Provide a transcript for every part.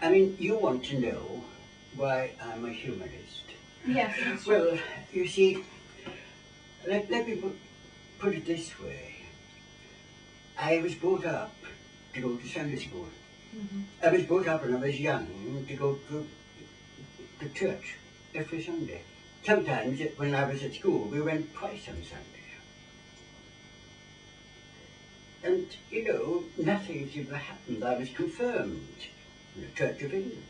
I mean, you want to know why I'm a humanist. Yes, that's Well, true. you see, let me put it this way. I was brought up to go to Sunday school. Mm-hmm. I was brought up when I was young to go to church every Sunday. Sometimes when I was at school, we went twice on Sunday. And, you know, nothing's ever happened. I was confirmed in the Church of England.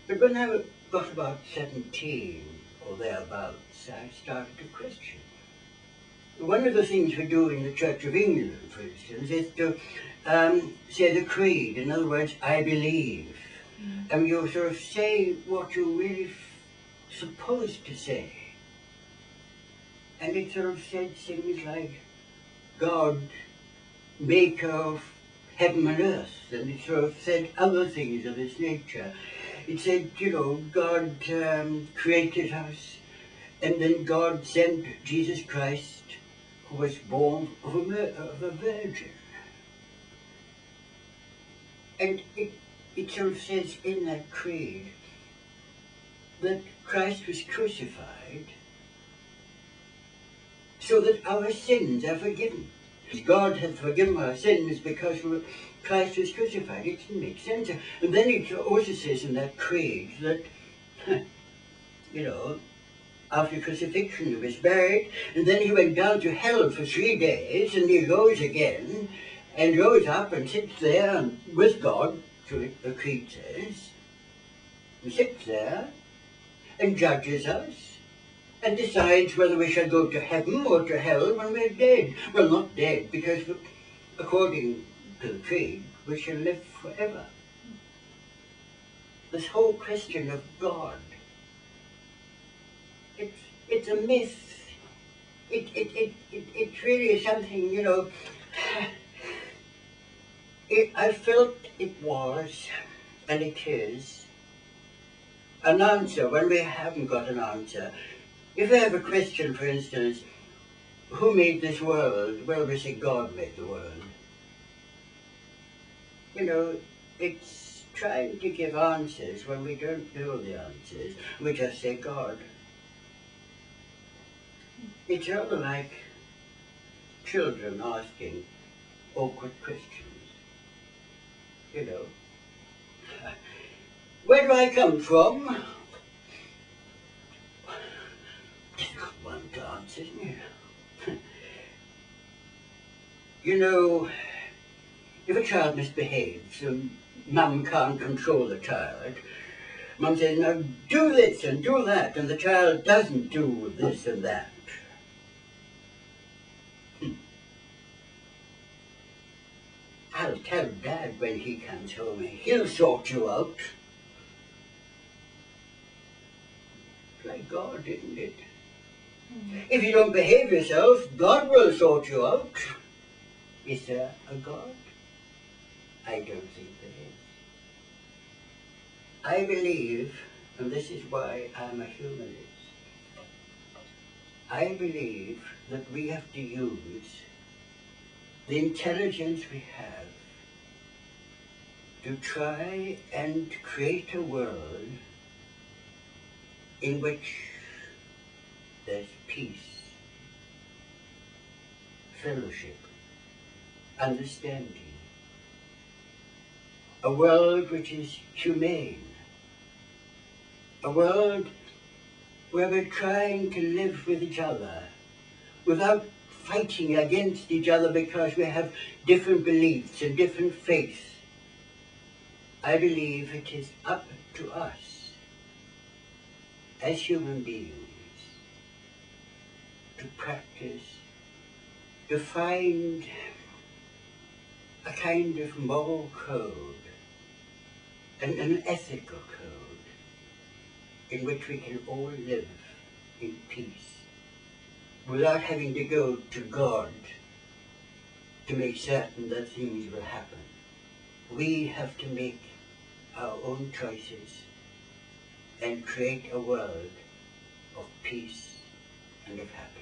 But when I got about 17 or thereabouts, I started to question. One of the things we do in the Church of England, for instance, is to say the creed. In other words, I believe. Mm. And you sort of say what you're really supposed to say. And it sort of said things like, God, maker of heaven and earth, and it sort of said other things of this nature. It said, you know, God created us, and then God sent Jesus Christ, who was born of a virgin. And it sort of says in that creed that Christ was crucified so that our sins are forgiven. God has forgiven our sins because Christ was crucified. It didn't make sense. And then it also says in that creed that, you know, after crucifixion he was buried, and then he went down to hell for 3 days, and he rose again, and rose up and sits there with God, so the creed says, and sits there and judges us, and decides whether we shall go to heaven or to hell when we're dead. Well, not dead, because according to the creed, we shall live forever. This whole question of God, it's a myth. It really is something, you know, I felt it was, and it is, an answer when we haven't got an answer. If I have a question, for instance, who made this world? Well, we say God made the world. You know, it's trying to give answers when we don't know the answers. We just say God. It's rather like children asking awkward questions. You know, where do I come from? Difficult one to answer, isn't it? You know, if a child misbehaves and mum can't control the child, mum says, now do this and do that, and the child doesn't do this and that. I'll tell Dad when he comes home, he'll sort you out. Like God, isn't it? Mm-hmm. If you don't behave yourself, God will sort you out. Is there a God? I don't think there is. I believe, and this is why I'm a humanist, I believe that we have to use the intelligence we have to try and create a world in which there's peace, fellowship, understanding. A world which is humane. A world where we're trying to live with each other without fighting against each other because we have different beliefs and different faiths. I believe it is up to us as human beings to practice, to find a kind of moral code and an ethical code in which we can all live in peace without having to go to God to make certain that things will happen. We have to make our own choices and create a world of peace and of happiness.